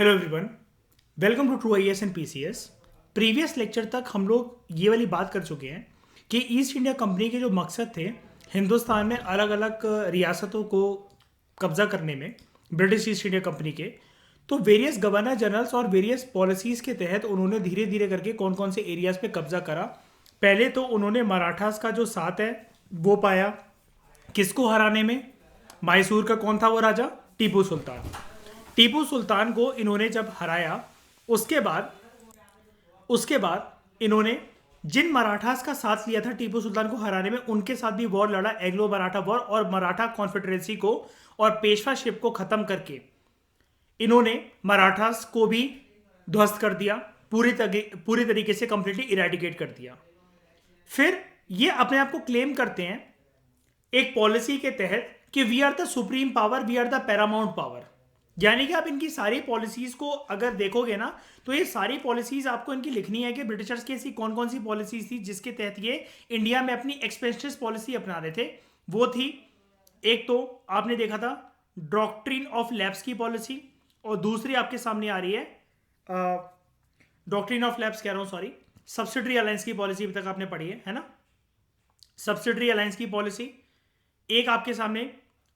Hello everyone, welcome to true IAS and PCS. Previous lecture तक हम लोग ये वाली बात कर चुके हैं कि ईस्ट इंडिया कंपनी के जो मकसद थे हिंदुस्तान में अलग अलग रियासतों को कब्जा करने में, ब्रिटिश ईस्ट इंडिया कंपनी के, तो वेरियस गवर्नर जनरल्स और वेरियस पॉलिसीज़ के तहत उन्होंने धीरे धीरे करके कौन कौन से एरियाज़ पे कब्जा करा। पहले तो उन्होंने मराठास का जो साथ है वो पाया। किसको हराने में? मैसूर का कौन था वो राजा? टीपू सुल्तान। टीपू सुल्तान को इन्होंने जब हराया, उसके बाद इन्होंने जिन मराठास का साथ लिया था टीपू सुल्तान को हराने में, उनके साथ भी वॉर लड़ा, एंग्लो मराठा वॉर, और मराठा कॉन्फेडरेसी को और पेशवाशिप को खत्म करके इन्होंने मराठास को भी ध्वस्त कर दिया, पूरी तरीके से कंप्लीटली इरेडिकेट कर दिया। फिर ये अपने आप को क्लेम करते हैं एक पॉलिसी के तहत कि we are the supreme power, we are the paramount power. यानी कि आप इनकी सारी पॉलिसीज को अगर देखोगे ना, तो ये सारी पॉलिसीज आपको इनकी लिखनी है कि ब्रिटिशर्स की ऐसी कौन कौन सी पॉलिसीज थी जिसके तहत ये इंडिया में अपनी एक्सपेंशनिस्ट पॉलिसी अपना रहे थे। वो थी, एक तो आपने देखा था डॉक्ट्रिन ऑफ लैप्स की पॉलिसी, और दूसरी आपके सामने आ रही है डॉक्ट्रिन ऑफ लैप्स कह रहा हूं, सॉरी, सब्सिडरी अलायंस की पॉलिसी अभी तक आपने पढ़ी है ना? सब्सिडरी अलायंस की पॉलिसी। एक आपके सामने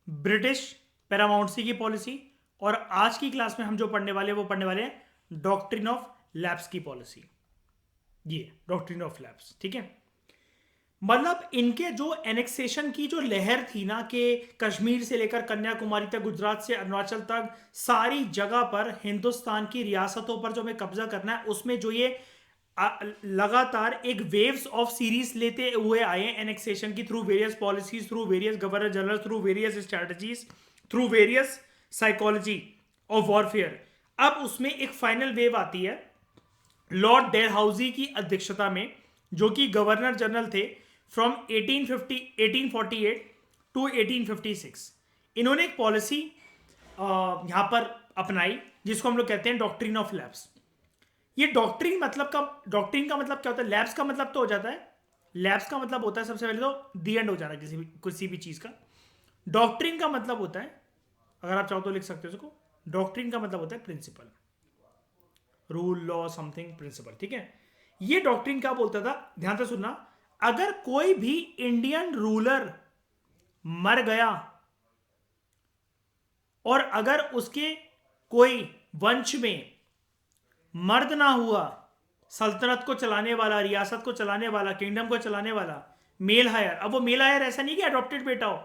ब्रिटिश पैरामाउंट्सी की पॉलिसी, और आज की क्लास में हम जो पढ़ने वाले वो पढ़ने वाले हैं डॉक्ट्रिन ऑफ लैप्स की पॉलिसी। ये डॉक्ट्रिन ऑफ लैप्स, ठीक है। मतलब इनके जो एनेक्सेशन की जो लहर थी ना, कि कश्मीर से लेकर कन्याकुमारी तक, गुजरात से अरुणाचल तक, सारी जगह पर हिंदुस्तान की रियासतों पर जो हमें कब्जा करना है, उसमें जो ये लगातार एक वेव्स ऑफ सीरीज लेते हुए आए एनेक्सेशन की, through various policies, through various governor general, through various strategies, through various psychology of warfare. अब उसमें एक फाइनल वेव आती है लॉर्ड डेलहाउसी की अध्यक्षता में, जो कि गवर्नर जनरल थे फ्रॉम 1848 टू 1856। इन्होंने एक पॉलिसी यहां पर अपनाई जिसको हम लोग कहते हैं डॉक्ट्रिन ऑफ लैप्स। ये डॉक्ट्रिन का मतलब क्या होता है? लैप्स का मतलब तो हो जाता है, लैप्स का मतलब होता है सबसे पहले तो दी एंड हो जाना किसी भी चीज का। डॉक्ट्रिन का मतलब होता है, अगर आप चाहो तो लिख सकते हो इसको, डॉक्ट्रिन का मतलब होता है principle, rule, law, something, principle, ठीक है। ये डॉक्ट्रिन क्या बोलता था, ध्यान से सुनना, अगर कोई भी इंडियन रूलर मर गया और अगर उसके कोई वंश में मर्द ना हुआ, सल्तनत को चलाने वाला, रियासत को चलाने वाला, किंगडम को चलाने वाला, मेल हायर। अब वो मेल हायर ऐसा नहीं कि अडॉप्टेड बेटा हो,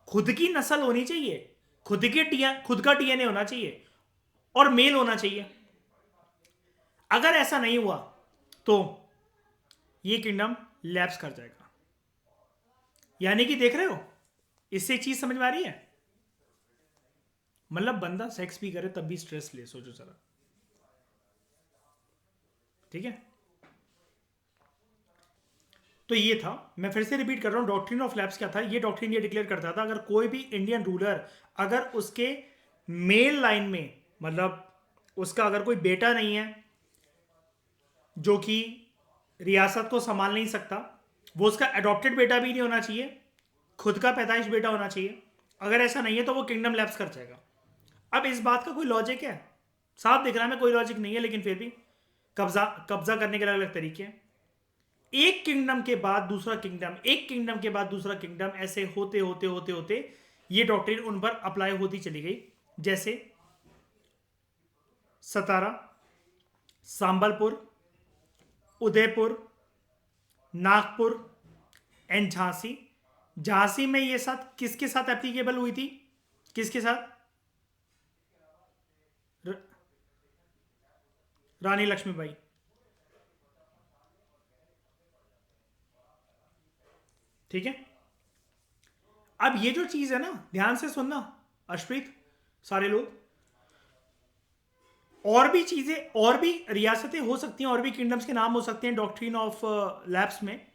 खुद की नस्ल होनी चाहिए, खुद का डीएनए होना चाहिए और मेल होना चाहिए। अगर ऐसा नहीं हुआ तो ये किंगडम लैप्स कर जाएगा। यानी कि देख रहे हो, इससे चीज समझ में आ रही है? मतलब बंदा सेक्स भी करे तब भी स्ट्रेस ले, सोचो जरा, ठीक है। तो ये था, मैं फिर से रिपीट कर रहा हूं, डॉक्ट्रिन ऑफ लैप्स क्या था? ये डॉक्ट्रिन ये डिक्लेयर करता था, अगर कोई भी इंडियन रूलर, अगर उसके मेल लाइन में, मतलब उसका अगर कोई बेटा नहीं है जो कि रियासत को संभाल नहीं सकता, वो उसका अडॉप्टेड बेटा भी नहीं होना चाहिए, खुद का पैदाइश बेटा होना चाहिए। अगर ऐसा नहीं है तो वो किंगडम लैप्स कर जाएगा। अब इस बात का कोई लॉजिक है? साफ दिख रहा है कोई लॉजिक नहीं है, लेकिन फिर भी कब्जा करने के अलग अलग तरीके हैं। एक किंगडम के बाद दूसरा किंगडम, एक किंगडम के बाद दूसरा किंगडम, ऐसे होते होते होते होते ये डॉक्ट्रिन उन पर अप्लाई होती चली गई। जैसे सतारा, संबलपुर, उदयपुर, नागपुर एंड झांसी। झांसी में ये साथ किसके साथ एप्लीकेबल हुई थी? किसके साथ? रानी लक्ष्मीबाई, ठीक है। अब ये जो चीज है ना, ध्यान से सुनना अश्प्रीत, सारे लोग, और भी चीजें, और भी रियासतें हो सकती हैं, और भी किंगडम्स के नाम हो सकते हैं डॉक्ट्रिन ऑफ लैप्स में,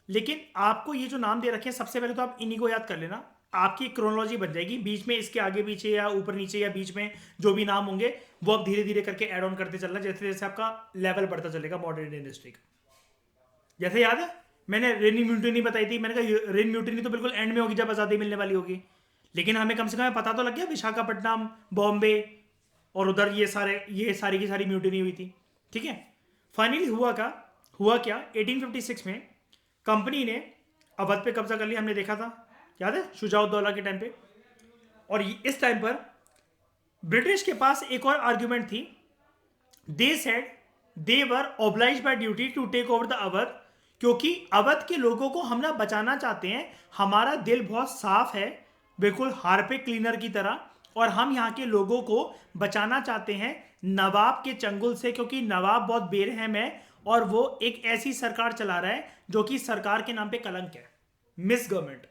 लेकिन आपको ये जो नाम दे रखे हैं, सबसे पहले तो आप इन्हीं को याद कर लेना, आपकी क्रोनोलॉजी बन जाएगी। बीच में इसके आगे पीछे या ऊपर नीचे या बीच में जो भी नाम होंगे वो आप धीरे धीरे करके ऐड ऑन करते चलना, जैसे जैसे आपका लेवल बढ़ता चलेगा मॉडर्न इंडियन हिस्ट्री का। जैसे याद है मैंने रेन म्यूटिनी बताई थी, मैंने कहा रेन म्यूटिनी तो बिल्कुल एंड में होगी जब आज़ादी मिलने वाली होगी, लेकिन हमें कम से कम पता तो लग गया विशाखापट्टनम, बॉम्बे, और उधर ये सारी की सारी म्यूटिनी हुई थी। ठीक है, फाइनली हुआ क्या 1856 में कंपनी ने अवध पे कब्जा कर लिया, हमने देखा था, याद है, शुजाउद्दौला के टाइम पे। और इस टाइम पर ब्रिटिश के पास एक और आर्ग्यूमेंट थी। They said they were obliged by duty to take over the Awadh, क्योंकि अवध के लोगों को हम ना बचाना चाहते हैं, हमारा दिल बहुत साफ है, बिल्कुल हार्पिक क्लीनर की तरह, और हम यहाँ के लोगों को बचाना चाहते हैं नवाब के चंगुल से, क्योंकि नवाब बहुत बेरहम है और वो एक ऐसी सरकार चला रहा है जो कि सरकार के नाम पे कलंक है, मिस गवर्नमेंट।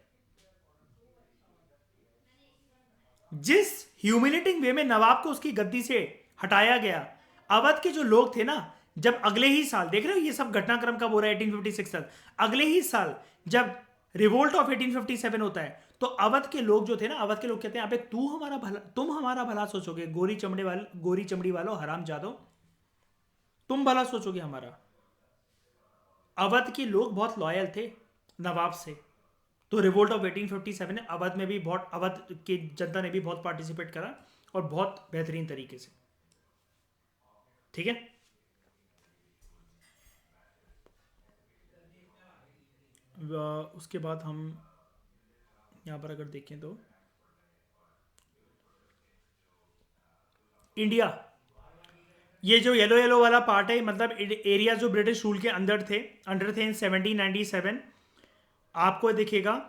जिस ह्यूमिलेटिंग वे में नवाब को उसकी गद्दी से हटाया गया, अवध के जो लोग थे ना, जब अगले ही साल, देख रहे हो ये सब घटनाक्रम कब हो रहा है 1856 तक, अगले ही साल जब रिवोल्ट ऑफ 1857 होता है, तो अवध के लोग जो थे ना, अवध के लोग कहते हैं अबे तुम हमारा भला सोचोगे, गोरी चमड़ी वालों, हराम जादो, तुम भला सोचोगे हमारा। अवध के लोग बहुत लॉयल थे नवाब से, तो रिवोल्ट ऑफ 1857 ने अवध में भी बहुत, अवध की जनता ने भी बहुत पार्टिसिपेट करा और बहुत बेहतरीन तरीके से। ठीक है, उसके बाद हम यहां पर अगर देखें तो इंडिया, ये जो येलो येलो वाला पार्ट है, मतलब एरिया जो ब्रिटिश रूल के अंदर थे इन 1797, आपको दिखेगा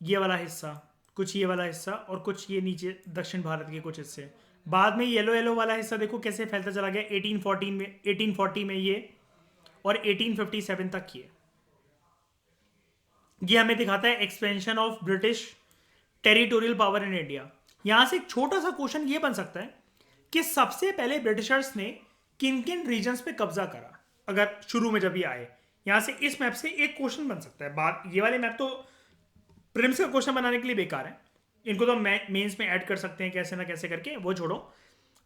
ये वाला हिस्सा, कुछ ये वाला हिस्सा और कुछ ये नीचे दक्षिण भारत के कुछ हिस्से। बाद में येलो येलो वाला हिस्सा देखो कैसे फैलता चला गया, 1840 में ये, और 1857 तक ये हमें दिखाता है expansion of British territorial power in India. यहां से एक छोटा सा क्वेश्चन ये बन सकता है कि सबसे पहले ब्रिटिशर्स ने किन किन रीजन्स पे कब्जा करा, अगर शुरू में जब ये आए। यहां से इस मैप से एक क्वेश्चन बन सकता है। बात ये वाले मैप तो प्रिम्स का क्वेश्चन बनाने के लिए बेकार है, इनको तो मेंस में ऐड कर सकते हैं कैसे ना कैसे करके, वो छोड़ो,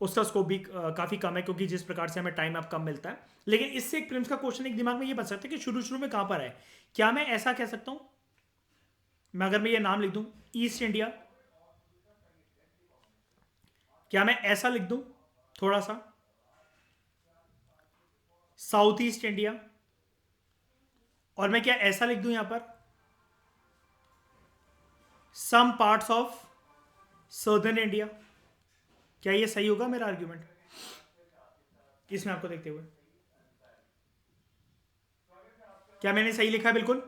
उसका स्कोप भी काफ़ी कम है क्योंकि जिस प्रकार से हमें टाइम अब कम मिलता है। लेकिन इससे एक प्रिम्स का क्वेश्चन एक दिमाग में ये बन सकता है कि शुरू में कहाँ पर है। क्या मैं ऐसा कह सकता हूँ, अगर मैं ये नाम लिख दूं ईस्ट इंडिया, क्या मैं ऐसा लिख दूं थोड़ा सा साउथ ईस्ट इंडिया, और मैं क्या ऐसा लिख दूं यहां पर some parts of southern India. क्या ये सही होगा मेरा आर्ग्यूमेंट इसमें आपको देखते हुए? क्या मैंने सही लिखा है? बिल्कुल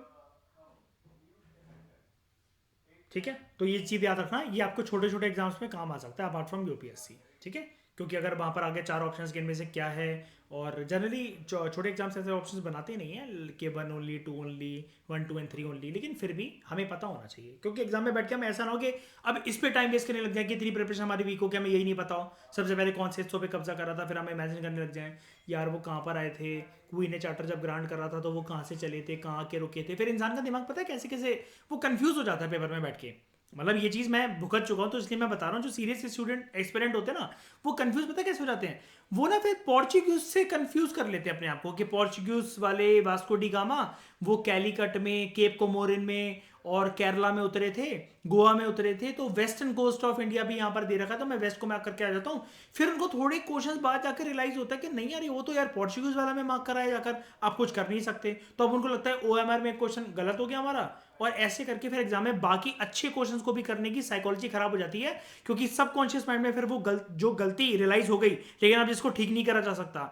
ठीक है। तो ये चीज़ याद रखना, ये आपको छोटे छोटे एग्जाम्स में काम आ सकता है अपार्ट फ्रॉम यूपीएससी। ठीक है, क्योंकि अगर वहाँ पर आगे 4 ऑप्शंस के इनमें से क्या है, और जनरली छोटे एग्जाम्स ऐसे ऑप्शंस बनाते नहीं हैं कि 1 ओनली, 2 ओनली, 1, 2 एंड 3 ओनली, लेकिन फिर भी हमें पता होना चाहिए, क्योंकि एग्जाम में बैठ के हम ऐसा ना हो कि अब इस पे टाइम वेस्ट करने लग जाए कि इतनी प्रिपरेशन हमारी वीक हो कि हमें यही नहीं पता हो सबसे पहले कौन से हिस्सों पे कब्जा कर रहा था, फिर हम इमेजिन करने लग जाएं यार वो कहाँ पर आए थे, क्वीन ने चार्टर जब ग्रांट कर रहा था तो वो कहाँ से चले थे, कहाँ के रुके थे, फिर इंसान का दिमाग पता है कैसे कैसे वो कंफ्यूज हो जाता है पेपर में बैठ के। मतलब ये चीज़ मैं भुगत चुका हूँ, तो इसलिए मैं बता रहा हूँ, जो सीरियस स्टूडेंट एक्सपेरेंट होते हैं ना, वो कंफ्यूज पता है कैसे हो जाते हैं, वो ना फिर पोर्चुगीज से कंफ्यूज कर लेते हैं अपने आप को कि पोर्चुगीज वाले वास्को डी गामा वो कैलीकट में, केप कोमोरिन में और केरला में उतरे थे, गोवा में उतरे थे, तो वेस्टर्न कोस्ट ऑफ इंडिया भी यहाँ पर दे रखा, तो मैं वेस्ट को मार्क करके आ जाता हूँ। फिर उनको थोड़े क्वेश्चंस बाद जाकर रियलाइज होता है कि नहीं यार वो तो यार पोर्चुगीज वाला में मार्क कराया जाकर आप कुछ कर नहीं सकते, तो अब उनको लगता है ओएमआर में क्वेश्चन गलत हो गया हमारा, और ऐसे करके फिर एग्जाम में बाकी अच्छे क्वेश्चंस को भी करने की साइकोलॉजी खराब हो जाती है, क्योंकि सबकॉन्शियस माइंड में फिर वो जो गलती रियलाइज हो गई लेकिन अब जिसको ठीक नहीं करा जा सकता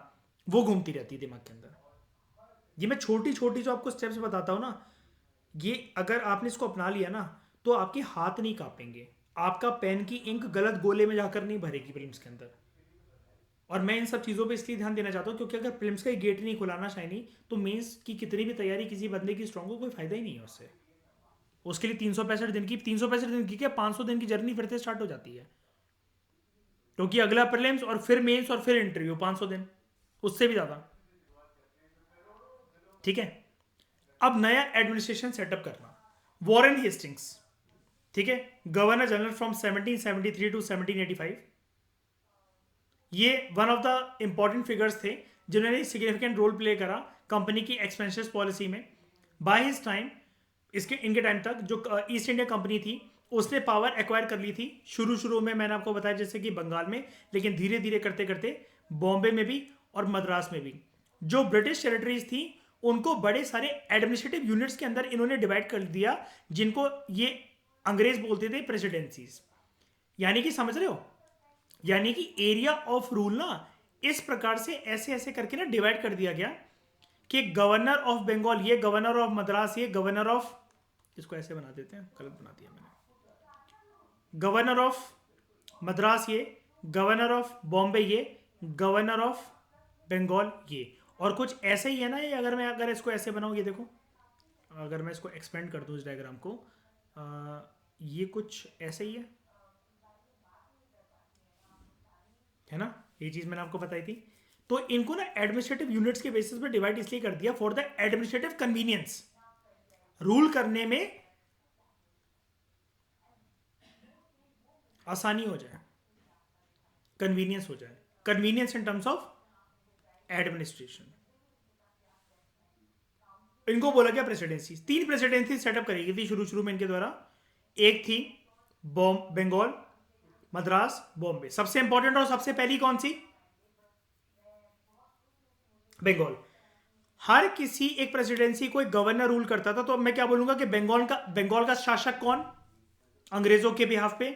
वो घूमती रहती है दिमाग के अंदर। ये मैं छोटी छोटी जो आपको स्टेप्स बताता हूँ ना, ये अगर आपने इसको अपना लिया ना तो आपके हाथ नहीं कांपेंगे, आपका पेन की इंक गलत गोले में जाकर नहीं भरेगी प्रीलिम्स के अंदर। और मैं इन सब चीज़ों पे इसलिए ध्यान देना चाहता हूँ क्योंकि अगर प्रीलिम्स का गेट नहीं खुलाना शाइनी, तो मेंस की कितनी भी तैयारी किसी बंदे की स्ट्रॉन्ग हो, कोई फायदा ही नहीं है उससे। उसके लिए 365 दिन की क्या 500 दिन की जर्नी फिर से स्टार्ट हो जाती है, क्योंकि अगला प्रीलिम्स और फिर मेंस और फिर इंटरव्यू 500 दिन, उससे भी ज़्यादा। ठीक है, अब नया एडमिनिस्ट्रेशन सेटअप करना, वॉरेन हेस्टिंग्स, ठीक है, गवर्नर जनरल फ्रॉम 1773 टू 1785, ये one of the important figures थे जिन्होंने सिग्निफिकेंट रोल प्ले करा कंपनी की एक्सपेंशन पॉलिसी में। बाय हिज टाइम, इनके टाइम तक जो ईस्ट इंडिया कंपनी थी उसने पावर एक्वायर कर ली थी। शुरू शुरू में मैंने आपको बताया जैसे कि बंगाल में, लेकिन धीरे धीरे करते करते बॉम्बे में भी और मद्रास में भी। जो ब्रिटिश टेरिटरीज थी उनको बड़े सारे एडमिनिस्ट्रेटिव यूनिट्स के अंदर इन्होंने डिवाइड कर दिया, जिनको ये अंग्रेज बोलते थे प्रेसिडेंसीज। यानी कि समझ रहे हो, यानी कि एरिया ऑफ रूल ना इस प्रकार से ऐसे ऐसे करके ना डिवाइड कर दिया गया कि गवर्नर ऑफ बंगाल ये, गवर्नर ऑफ मद्रास ये, गवर्नर ऑफ, इसको ऐसे बना देते हैं, गलत बना दिया मैंने, गवर्नर ऑफ मद्रास ये, गवर्नर ऑफ बॉम्बे ये, गवर्नर ऑफ बंगाल ये। और कुछ ऐसे ही है ना ये, अगर इसको ऐसे बनाऊं, ये देखो, अगर मैं इसको एक्सपेंड कर दूं इस डायग्राम को, ये कुछ ऐसे ही है ना, ये चीज मैंने आपको बताई थी। तो इनको ना एडमिनिस्ट्रेटिव यूनिट्स के बेसिस पे डिवाइड इसलिए कर दिया for the administrative convenience, rule करने में आसानी हो जाए, कन्वीनियंस हो जाए, convenience in terms of administration. इनको बोला गया प्रेसिडेंसी। 3 प्रेसिडेंसी सेटअप करी गई थी शुरू शुरू में इनके द्वारा। एक थी बंगाल, मद्रास, बॉम्बे। सबसे इंपॉर्टेंट और सबसे पहली कौन सी? बंगाल। हर किसी एक प्रेसिडेंसी को एक गवर्नर रूल करता था। तो मैं क्या बोलूंगा कि बंगाल का शासक कौन अंग्रेजों के बिहाफ पे?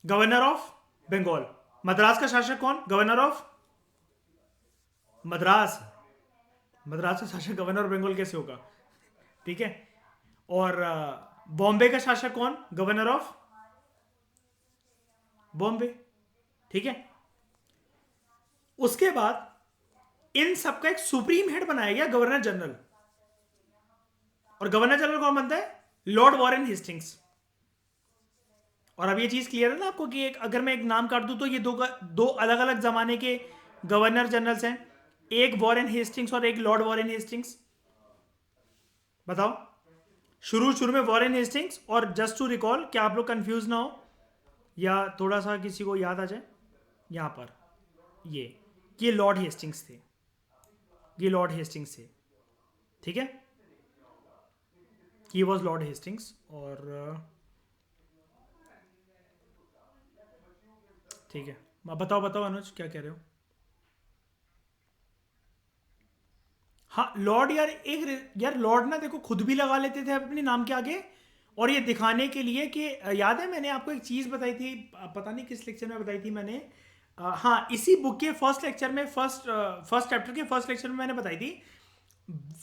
Governor of Bengal. मद्रास का शासक कौन? Governor of Madras. मद्रास का शासक गवर्नर ऑफ बंगाल कैसे होगा? ठीक है। और बॉम्बे का शासक कौन? Governor of Bombay. ठीक है। उसके बाद इन सबका एक सुप्रीम हेड बनाया गया, गवर्नर जनरल। और गवर्नर जनरल कौन बनता है? Lord Warren Hastings. और अब ये चीज क्लियर है ना आपको कि अगर मैं एक नाम काट दूं तो ये दो अलग अलग जमाने के गवर्नर जनरल्स हैं, एक वॉरेन हेस्टिंग्स और एक लॉर्ड वॉरेन हेस्टिंग्स। बताओ, शुरू में वॉरेन हेस्टिंग्स। और जस्ट टू रिकॉल, क्या आप लोग कंफ्यूज ना हो या थोड़ा सा किसी को याद आ जाए, यहां पर ये लॉर्ड हेस्टिंग्स थे, ये लॉर्ड हेस्टिंग्स थे। ठीक है, ही वॉज लॉर्ड हेस्टिंग्स। और ठीक है, बताओ अनुज क्या कह रहे हो? हाँ लॉर्ड, यार लॉर्ड ना देखो खुद भी लगा लेते थे अपने नाम के आगे, और ये दिखाने के लिए कि याद है मैंने आपको एक चीज बताई थी, पता नहीं किस लेक्चर में बताई थी मैंने, हाँ इसी बुक के फर्स्ट लेक्चर में, फर्स्ट चैप्टर के फर्स्ट लेक्चर में मैंने बताई थी,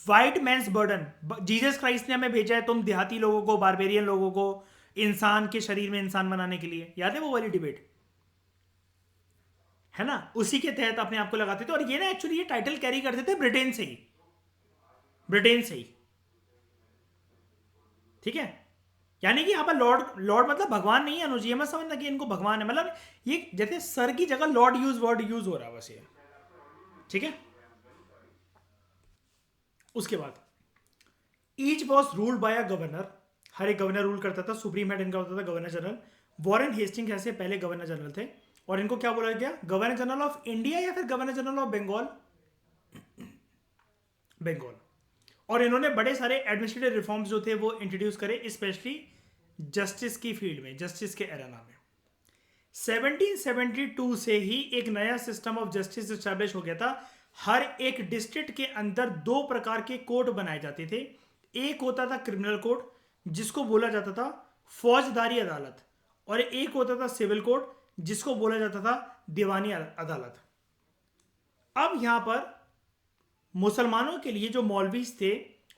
white man's burden. Jesus Christ ने हमें भेजा है तुम देहाती लोगों को, बारबेरियन लोगों को इंसान के शरीर में इंसान बनाने के लिए। याद है वो वाली डिबेट, है ना? उसी के तहत अपने आप को लगाते थे। और ये ना एक्चुअली ये टाइटल कैरी करते थे ब्रिटेन से ही, ब्रिटेन से ही। ठीक है, यानी कि यहां पर लॉर्ड मतलब भगवान नहीं है अनुज, ये मत समझना कि इनको भगवान है, मतलब ये जैसे सर की जगह वर्ड यूज हो रहा है बस ये। ठीक है। उसके बाद each was ruled by a governor, हर एक गवर्नर रूल करता था, सुप्रीम हेड इनका होता था गवर्नर जनरल। वॉरेन हेस्टिंग्स ऐसे पहले गवर्नर जनरल थे, और इनको क्या बोला गया? गवर्नर जनरल ऑफ इंडिया या फिर governor general of Bengal? Bengal. और इन्होंने बड़े सारे एडमिनिस्ट्रेटिव रिफॉर्म्स जो थे वो इंट्रोड्यूस करे, स्पेशली जस्टिस की फील्ड में, जस्टिस के एराना में। 1772 से ही एक नया सिस्टम ऑफ जस्टिस एस्टैब्लिश हो गया था। हर एक डिस्ट्रिक्ट के अंदर 2 प्रकार के कोर्ट बनाए जाते थे। एक होता था क्रिमिनल कोर्ट, जिसको बोला जाता था फौजदारी अदालत, और एक होता था सिविल कोर्ट, जिसको बोला जाता था दीवानी अदालत। अब यहां पर मुसलमानों के लिए जो मौलवीज थे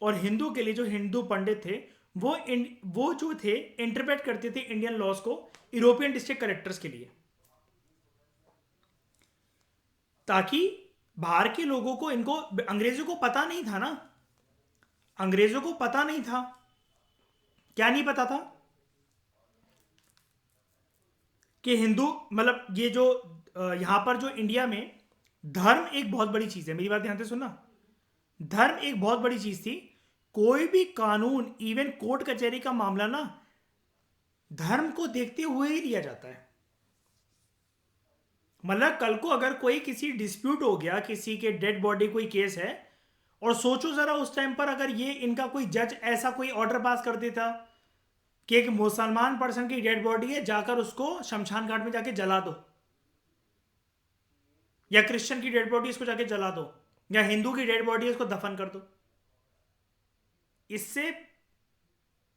और हिंदू के लिए जो हिंदू पंडित थे, वो जो थे इंटरप्रेट करते थे इंडियन लॉज को यूरोपियन डिस्ट्रिक्ट कलेक्टर्स के लिए, ताकि बाहर के लोगों को, इनको अंग्रेजों को पता नहीं था ना, अंग्रेजों को पता नहीं था। क्या नहीं पता था? कि हिंदू, मतलब ये जो यहां पर जो इंडिया में धर्म एक बहुत बड़ी चीज है। मेरी बात ध्यान से सुनना, धर्म एक बहुत बड़ी चीज थी। कोई भी कानून, इवन कोर्ट कचहरी का मामला ना धर्म को देखते हुए ही लिया जाता है। मतलब कल को अगर कोई किसी डिस्प्यूट हो गया, किसी के डेड बॉडी कोई केस है, और सोचो जरा उस टाइम पर अगर ये इनका कोई जज ऐसा कोई ऑर्डर पास कर देता कि एक मुसलमान पर्सन की डेड बॉडी है, जाकर उसको शमशान घाट में जाके जला दो, या क्रिश्चियन की डेड बॉडी इसको जाके जला दो, या हिंदू की डेड बॉडी है इसको दफन कर दो। इससे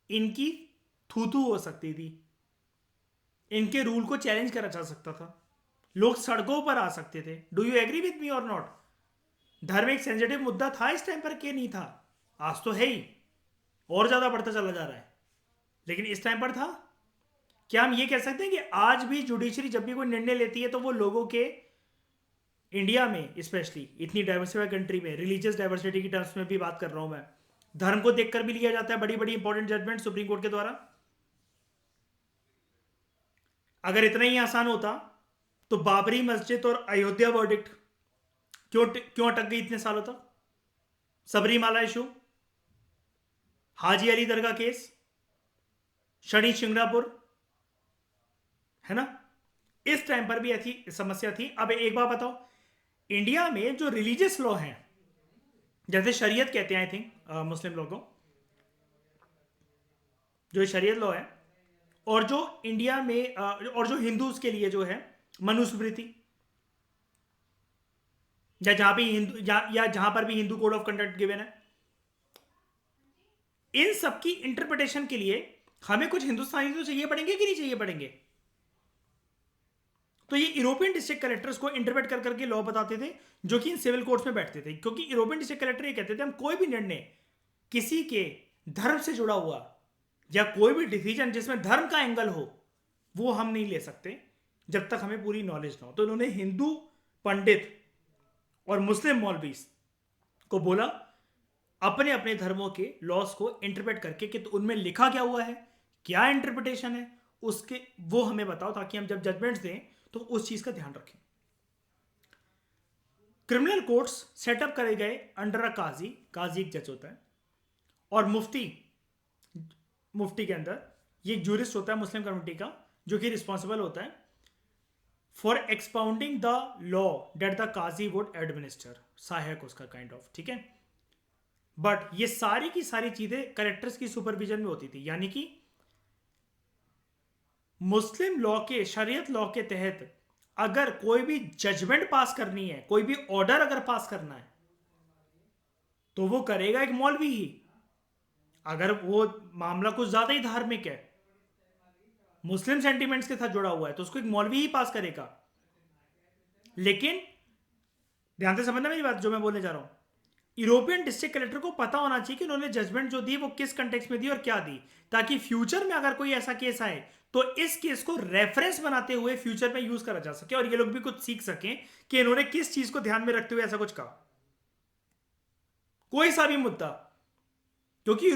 इनकी थूथू हो सकती थी, इनके रूल को चैलेंज करा जा सकता था, लोग सड़कों पर आ सकते थे। Do you agree with me और नॉट? धर्म एक सेंसिटिव मुद्दा था इस टाइम पर, कि नहीं था? आज तो है ही, और ज्यादा बढ़ता चला जा रहा है, लेकिन इस टाइम पर था। क्या हम ये कह सकते हैं कि आज भी जुडिशरी जब भी कोई निर्णय लेती है तो वो लोगों के, इंडिया में स्पेशली इतनी डाइवर्सिफाइड कंट्री में, रिलीजियस डाइवर्सिटी की टर्म्स में भी बात कर रहा हूं मैं, धर्म को देखकर भी लिया जाता है बड़ी बड़ी इंपॉर्टेंट जजमेंट सुप्रीम कोर्ट के द्वारा। अगर इतना ही आसान होता तो बाबरी मस्जिद और अयोध्या वर्डिक्ट क्यों अटक गई इतने सालों तक? सबरीमाला इशू, हाजी अली दरगाह केस, शनि शिंगणापुर, है ना? इस टाइम पर भी ऐसी समस्या थी। अब एक बात बताओ, इंडिया में जो रिलीजियस लॉ हैं, जैसे शरीयत कहते हैं, आई थिंक मुस्लिम लोगों, जो शरीयत लॉ है, और जो इंडिया में और जो हिंदूज के लिए जो है मनुस्मृति, या जहां पे हिंदू या जहां पर भी Hindu code of conduct given है, इन सब की इंटरप्रिटेशन के लिए हमें कुछ हिंदुस्तानी तो चाहिए पड़ेंगे कि नहीं चाहिए पड़ेंगे? तो ये यूरोपियन डिस्ट्रिक्ट कलेक्टर्स को इंटरप्रेट कर करके लॉ बताते थे, जो कि इन सिविल कोर्ट्स में बैठते थे, क्योंकि यूरोपियन डिस्ट्रिक्ट कलेक्टर ये कहते थे हम कोई भी निर्णय किसी के धर्म से जुड़ा हुआ, या कोई भी डिसीजन जिसमें धर्म का एंगल हो, वो हम नहीं ले सकते जब तक हमें पूरी नॉलेज ना हो। तो इन्होंने हिंदू पंडित और मुस्लिम मौलवीज को बोला अपने अपने धर्मों के लॉस को इंटरप्रेट करके कि तो उनमें लिखा क्या हुआ है, क्या इंटरप्रिटेशन है उसके, वो हमें बताओ, ताकि हम जब जजमेंट्स दें तो उस चीज का ध्यान रखें। क्रिमिनल कोर्ट्स सेटअप करे गए अंडर अ काजी, काजी एक जज होता है, और मुफ्ती, मुफ्ती के अंदर ये एक जूरिस्ट होता है मुस्लिम कम्युनिटी का, जो कि रिस्पॉन्सिबल होता है for expounding the law that the qazi would administer, सहायक उसका काइंड ऑफ, ठीक है। बट ये सारी की सारी चीजें कलेक्टर्स की सुपरविजन में होती थी, यानी कि मुस्लिम लॉ के, शरीयत लॉ के तहत अगर कोई भी जजमेंट पास करनी है, कोई भी ऑर्डर अगर पास करना है, तो वो करेगा एक मौलवी ही। अगर वो मामला कुछ ज्यादा ही धार्मिक है, मुस्लिम सेंटिमेंट्स के साथ जुड़ा हुआ है, तो उसको एक मौलवी ही पास करेगा। लेकिन ध्यान से समझना मेरी बात जो मैं बोलने जा रहा हूं, यूरोपियन डिस्ट्रिक्ट कलेक्टर को पता होना चाहिए कि उन्होंने जजमेंट जो दी वो किस कंटेक्स्ट में दी और क्या दी, ताकि फ्यूचर में अगर कोई ऐसा केस आए तो इस केस को रेफरेंस बनाते हुए फ्यूचर में यूज करा जा सके, और ये लोग भी कुछ सीख सकें कि इन्होंने किस चीज को ध्यान में रखते हुए ऐसा कुछ कहा। कोई सा भी मुद्दा, क्योंकि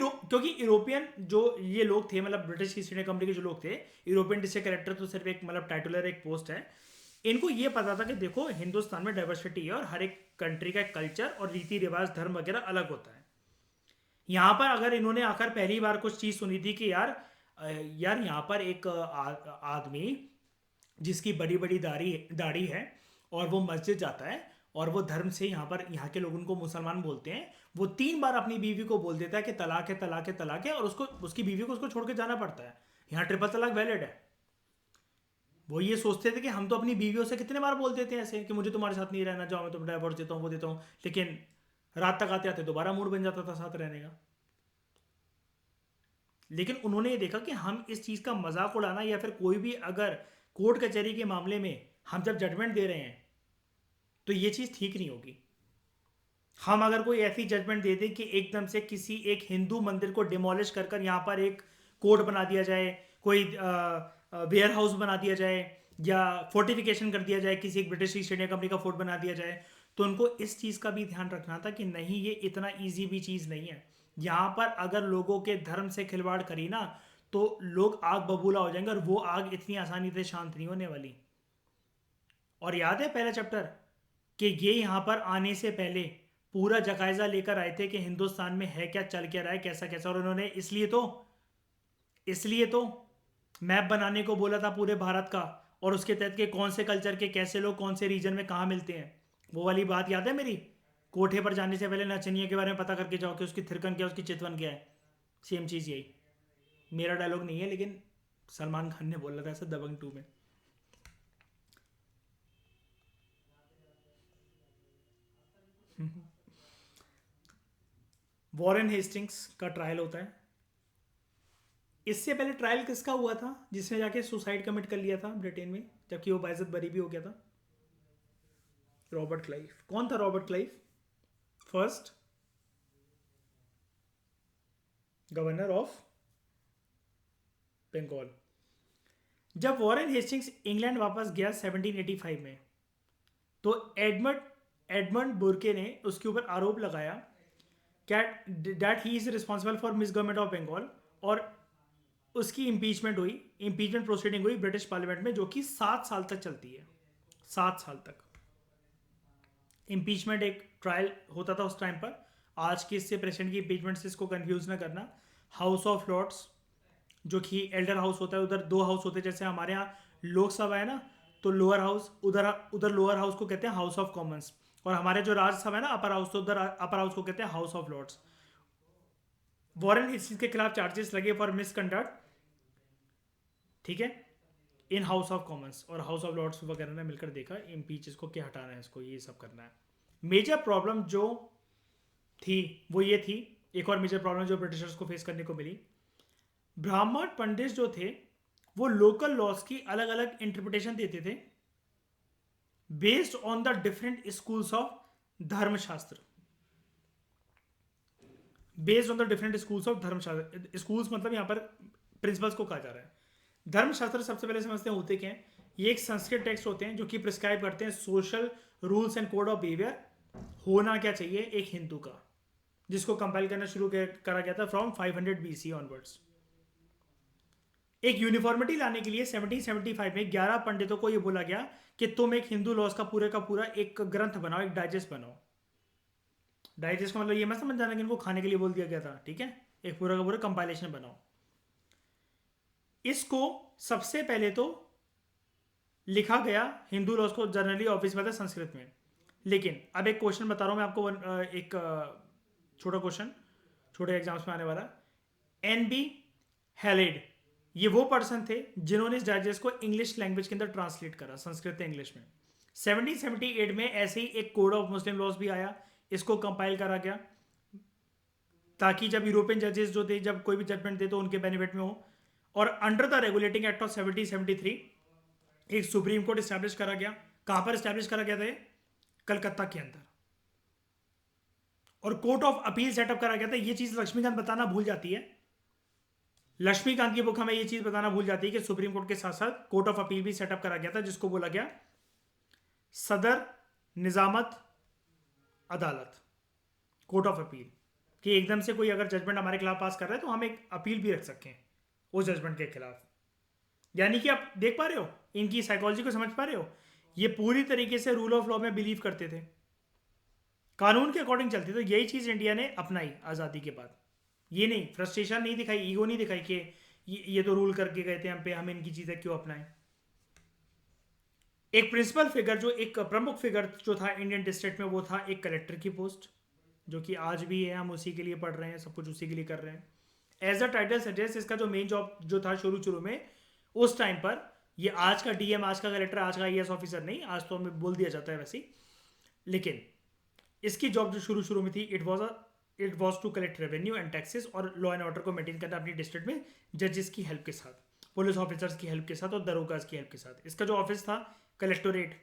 यूरोपियन जो ये लोग थे, मतलब ब्रिटिश ईस्ट इंडिया कंपनी के जो लोग थे, यूरोपियन डिस्ट्रिक्ट कलेक्टर तो सिर्फ एक मतलब टाइटुलर एक पोस्ट है। इनको ये पता था कि देखो हिंदुस्तान में डाइवर्सिटी है और हर एक कंट्री का कल्चर और रीति रिवाज धर्म वगैरह अलग होता है। यहाँ पर अगर इन्होंने आकर पहली बार कुछ चीज़ सुनी थी कि यार यहाँ पर एक आदमी जिसकी बड़ी बड़ी दाढ़ी है और वो मस्जिद जाता है और वो धर्म से यहाँ के लोग उनको मुसलमान बोलते हैं, वो 3 बार अपनी बीवी को बोल देता है कि तलाक है तलाक है तलाक है, और उसको उसकी बीवी को उसको छोड़ के जाना पड़ता है। यहाँ ट्रिपल तलाक वैलिड है। वो ये सोचते थे कि हम तो अपनी बीवियों से कितने बार बोल देते हैं ऐसे कि मुझे तुम्हारे साथ नहीं रहना, जाओ मैं तुम्हें डाइवोर्स देता हूँ, वो देता हूँ, लेकिन रात तक आते आते दोबारा मूड बन जाता था साथ रहने का। लेकिन उन्होंने ये देखा कि हम इस चीज़ का मजाक उड़ाना, या फिर कोई भी अगर कोर्ट कचहरी के मामले में हम जब जजमेंट दे रहे हैं तो ये चीज़ ठीक नहीं होगी। हम अगर कोई ऐसी जजमेंट दे दें कि एकदम से किसी एक हिंदू मंदिर को डिमोलिश कर कर यहाँ पर एक कोर्ट बना दिया जाए, कोई वेयर हाउस बना दिया जाए, या फोर्टिफिकेशन कर दिया जाए, किसी एक ब्रिटिश ईस्ट इंडिया कंपनी का फोर्ट बना दिया जाए, तो उनको इस चीज़ का भी ध्यान रखना था कि नहीं, ये इतना ईजी भी चीज़ नहीं है। यहाँ पर अगर लोगों के धर्म से खिलवाड़ करी ना तो लोग आग बबूला हो जाएंगे, और वो आग इतनी आसानी से शांत नहीं होने वाली। और याद है पहला चैप्टर कि ये यहाँ पर आने से पहले पूरा जायजा लेकर आए थे कि हिंदुस्तान में है क्या, चल क्या रहा है, कैसा कैसा, और उन्होंने इसलिए तो मैप बनाने को बोला था पूरे भारत का, और उसके तहत के कौन से कल्चर के कैसे लोग कौन से रीजन में कहाँ मिलते हैं। वो वाली बात याद है मेरी, कोठे पर जाने से पहले नचनिया के बारे में पता करके जाओ कि उसकी थिरकन क्या, उसकी चितवन क्या है। सेम चीज़ यही। मेरा डायलॉग नहीं है, लेकिन सलमान खान ने बोला था ऐसा दबंग 2 में। वॉरेन हेस्टिंग्स का ट्रायल होता है। इससे पहले ट्रायल किसका हुआ था जिसने जाके सुसाइड कमिट कर लिया था ब्रिटेन में, जबकि वो बाइज्जत बरी भी हो गया था? Robert Clive. कौन था Robert Clive? First governor of Bengal. जब वॉरेन हेस्टिंग्स इंग्लैंड वापस गया 1785 में, तो एडमंड बुर्के ने उसके ऊपर आरोप लगाया that he is responsible for misgovernment of Bengal, और उसकी इम्पीचमेंट हुई, इम्पीचमेंट प्रोसीडिंग हुई ब्रिटिश पार्लियामेंट में, जो कि 7 साल तक चलती है। 7 साल तक इम्पीचमेंट एक ट्रायल होता था उस टाइम पर। आज के इससे प्रेसिडेंट की इम्पीचमेंट से इसको कंफ्यूज ना करना। हाउस ऑफ लॉर्ड्स जो कि एल्डर हाउस होता है, उधर 2 हाउस होते हैं, जैसे हमारे यहाँ लोकसभा है ना, तो लोअर हाउस उधर उधर लोअर हाउस को कहते हैं हाउस ऑफ कॉमन्स, और हमारे जो राज्यसभा है ना अपर हाउस, तो उधर अपर हाउस को कहते हैं house of lords. Warren Hastings के खिलाफ चार्जेस लगे फॉर मिसकंडक्ट, ठीक है, इन हाउस ऑफ कॉमन्स, और हाउस ऑफ लॉर्ड्स वगैरह ने मिलकर देखा इम्पीच इसको, क्या हटाना है इसको, ये सब करना है। मेजर प्रॉब्लम जो थी वो ये थी, एक और मेजर प्रॉब्लम जो ब्रिटिशर्स को फेस करने को मिली, ब्राह्मण पंडित जो थे वो लोकल लॉज की अलग अलग इंटरप्रिटेशन देते थे based on the different schools of Dharmashastra. Based on the different schools of Dharmashastra, schools मतलब यहां पर प्रिंसिपल्स को कहा जा रहा है। धर्मशास्त्र सबसे पहले समझते हैं होते क्या हैं। ये एक संस्कृत टेक्स्ट होते हैं जो कि प्रिस्क्राइब करते हैं social rules and code of behaviour होना क्या चाहिए एक हिंदू का, जिसको कंपाइल करना शुरू करा गया था फ्रॉम 500 BC ऑनवर्ड्स। एक यूनिफॉर्मिटी लाने के लिए 1775 में 11 पंडितों को यह बोला गया कि तुम एक हिंदू लॉज का पूरा एक ग्रंथ बनाओ, एक डाइजेस्ट बनाओ। डाइजेस्ट का मतलब ये मत समझ जाना कि इनको खाने के लिए बोल दिया गया था, ठीक है, एक पूरा का पूरा कंपाइलेशन बनाओ। इसको सबसे पहले तो लिखा गया हिंदू लॉज को जनरली ऑफिस में था संस्कृत में। लेकिन अब एक क्वेश्चन बता रहा हूं मैं आपको, एक छोटा क्वेश्चन, छोटे एग्जाम्स में आने वाला। NB हेलेड, ये वो पर्सन थे जिन्होंने इस डाइजेस्ट को इंग्लिश लैंग्वेज के अंदर ट्रांसलेट करा, संस्कृत से इंग्लिश में। 1778 में ऐसे ही एक कोड ऑफ मुस्लिम लॉज भी आया, इसको कंपाइल करा गया ताकि जब यूरोपियन जजेस जो थे जब कोई भी जजमेंट दे तो उनके बेनिफिट में हो। और under the regulating act of 1773 एक सुप्रीम कोर्ट स्टैब्लिश करा गया। कहां पर स्टैब्लिश करा गया था? कलकत्ता के अंदर। और कोर्ट ऑफ अपील सेटअप करा गया था। ये चीज लक्ष्मीकांत बताना भूल जाती है, लक्ष्मीकांत की बुक हमें ये चीज बताना भूल जाती है कि सुप्रीम कोर्ट के साथ साथ कोर्ट ऑफ अपील भी सेटअप करा गया था, जिसको बोला गया सदर निजामत अदालत, कोर्ट ऑफ अपील। कि एकदम से कोई अगर जजमेंट हमारे खिलाफ पास कर रहा है तो हम एक अपील भी रख सकें उस जजमेंट के खिलाफ। यानी कि आप देख पा रहे हो, इनकी साइकोलॉजी को समझ पा रहे हो। ये पूरी तरीके से रूल ऑफ लॉ में बिलीव करते थे, कानून के अकॉर्डिंग चलते थे। यही चीज इंडिया ने अपनाई आज़ादी के बाद। ये नहीं, फ्रस्ट्रेशन नहीं दिखाई, ईगो नहीं दिखाई कि ये तो रूल करके गए थे हम पे, हम इनकी चीजें क्यों अपनाएं। एक प्रिंसिपल फिगर, जो एक प्रमुख फिगर जो था इंडियन डिस्ट्रिक्ट में, वो था एक कलेक्टर की पोस्ट, जो कि आज भी है, हम उसी के लिए पढ़ रहे हैं, सब कुछ उसी के लिए कर रहे हैं। एज अ टाइटल सजेस्ट, इसका जो मेन जॉब जो था शुरू में उस टाइम पर, ये आज का DM, आज का कलेक्टर, आज का IAS ऑफिसर नहीं, आज तो हमें बोल दिया जाता है वैसे ही, लेकिन इसकी जॉब जो शुरू में थी, it was to collect revenue and taxes और लॉ एंड ऑर्डर को मेंटेन करना अपनी डिस्ट्रिक्ट में, जजेस की हेल्प के साथ, पुलिस ऑफिसर्स की हेल्प के साथ और दरोगाज की हेल्प के साथ। इसका जो ऑफिस था कलेक्टोरेट,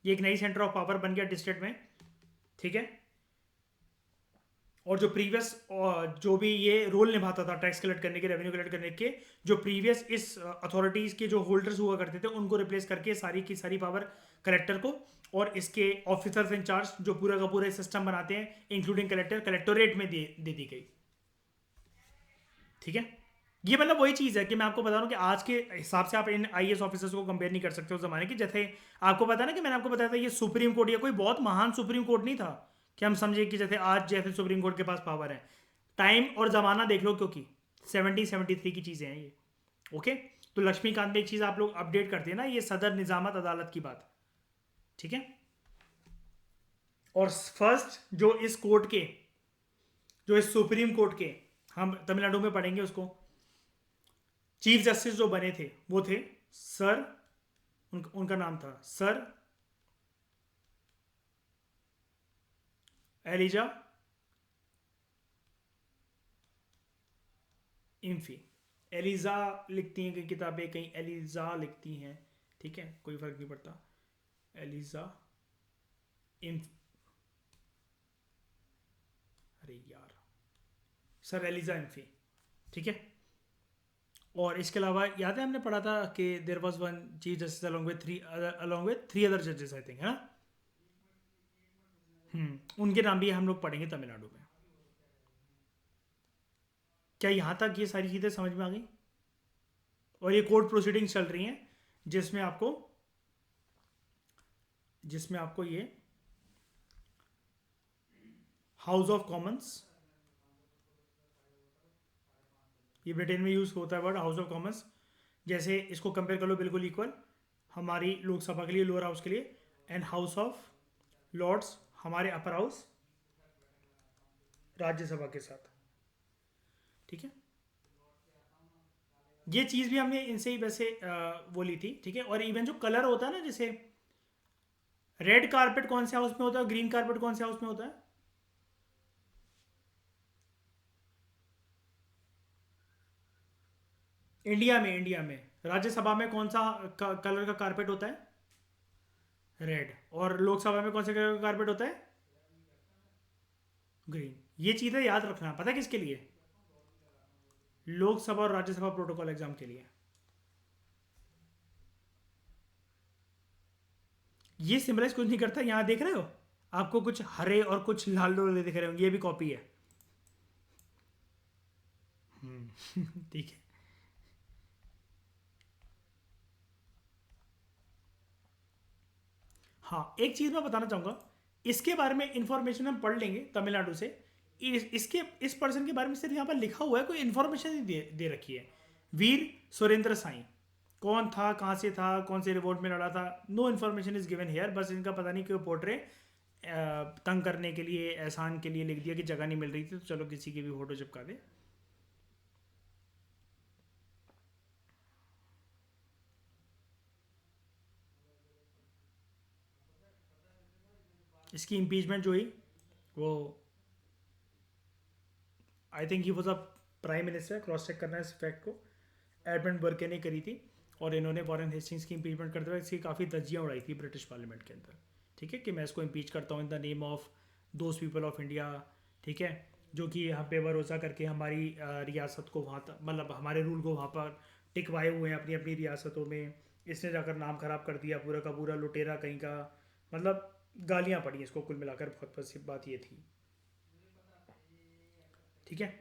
ये एक नई सेंटर ऑफ पावर बन गया डिस्ट्रिक्ट में, ठीक है। और जो प्रीवियस जो भी ये रोल निभाता था टैक्स कलेक्ट करने के, रेवेन्यू कलेक्ट करने के, जो प्रीवियस इस अथॉरिटीज के जो होल्डर्स हुआ करते थे उनको रिप्लेस करके सारी की सारी पावर कलेक्टर को और इसके ऑफिसर्स इंचार्ज जो पूरा का पूरा सिस्टम बनाते हैं इंक्लूडिंग कलेक्टर, कलेक्टोरेट में दे दी गई, ठीक है। ये मतलब वही चीज़ है कि मैं आपको बता रहा हूँ कि आज के हिसाब से आप इन IAS ऑफिसर्स को कंपेयर नहीं कर सकते उस जमाने की। जैसे आपको पता ना कि मैंने आपको बताया था ये सुप्रीम कोर्ट, या कोई बहुत महान सुप्रीम कोर्ट नहीं था कि हम समझे कि जैसे आज जैसे सुप्रीम कोर्ट के पास पावर है। टाइम और जमाना देख लो, क्योंकि 1773 की चीज़ें हैं ये, ओके। तो लक्ष्मीकांत में एक चीज़ आप लोग अपडेट करते हैं ना, ये सदर निजामत अदालत की बात, ठीक है। और फर्स्ट जो इस कोर्ट के, जो इस सुप्रीम कोर्ट के, हम तमिलनाडु में पढ़ेंगे उसको, चीफ जस्टिस जो बने थे वो थे सर, उनका नाम था सर एलिजा इम्फी। एलिजा लिखती हैं कई किताबें, कहीं एलिजा लिखती हैं, ठीक है, कोई फर्क नहीं पड़ता। एलिजा इम्फ, अरे यार, सर एलिजा इम्फी, ठीक है। और इसके अलावा याद है हमने पढ़ा था कि there was one chief justice along with three other जजेस, आई थिंक, है ना। उनके नाम भी हम लोग पढ़ेंगे तमिलनाडु में। क्या यहाँ तक ये सारी चीज़ें समझ में आ गई? और ये कोर्ट प्रोसीडिंग्स चल रही हैं जिसमें आपको ये हाउस ऑफ कॉमन्स, ये ब्रिटेन में यूज होता है वर्ड हाउस ऑफ कॉमन्स। जैसे इसको कंपेयर कर लो बिल्कुल इक्वल हमारी लोकसभा के लिए, लोअर हाउस के लिए, एंड हाउस ऑफ लॉर्ड्स हमारे अपर हाउस राज्यसभा के साथ, ठीक है। ये चीज़ भी हमने इनसे ही वैसे वो ली थी, ठीक है। और इवन जो कलर होता है ना, जैसे रेड कारपेट कौन से हाउस में होता है, ग्रीन कारपेट कौन से हाउस में होता है? इंडिया में राज्यसभा में कौन सा कलर का कारपेट होता है? रेड। और लोकसभा में कौन से कलर का कारपेट होता है? ग्रीन। ये चीज़ें याद रखना, पता है किसके लिए? लोकसभा और राज्यसभा प्रोटोकॉल एग्जाम के लिए। ये सिंबलाइज कुछ नहीं करता, यहां देख रहे हो आपको कुछ हरे और कुछ लाल डोले दिख रहे होंगे, ये भी कॉपी है। ठीक है। हाँ, एक चीज मैं बताना चाहूंगा, इसके बारे में इंफॉर्मेशन हम पढ़ लेंगे तमिलनाडु से। इस पर्सन के बारे में सिर्फ यहाँ पर लिखा हुआ है, कोई इन्फॉर्मेशन नहीं दे रखी है। वीर सुरेंद्र साई कौन था, कहाँ से था, कौन से रिवोल्ट में लड़ा था, no information is given here. बस इनका पता नहीं क्यों पोर्ट्रे तंग करने के लिए, एहसान के लिए लिख दिया कि जगह नहीं मिल रही थी तो चलो किसी की भी फोटो चिपका दे। इसकी इम्पीचमेंट जो हुई वो I think he was a prime minister, cross check करना है इस फैक्ट को, एडमंड बर्के ने करी थी। और इन्होंने वॉरेन हेस्टिंग्स की इम्पीचमेंट करते हुए इसकी काफ़ी धज्जियाँ उड़ाई थी ब्रिटिश पार्लियामेंट के अंदर, ठीक है, कि मैं इसको इम्पीच करता हूँ in the name of those people of India, ठीक है, जो कि यहाँ पे भरोसा करके हमारी रियासत को वहाँ तक, मतलब हमारे रूल को वहाँ पर टिकवाए हुए हैं अपनी अपनी रियासतों में। इसने जाकर नाम खराब कर दिया पूरा का पूरा, लुटेरा कहीं का, मतलब गालियाँ पड़ी इसको कुल मिलाकर। बहुत बस बात ये थी, ठीक है।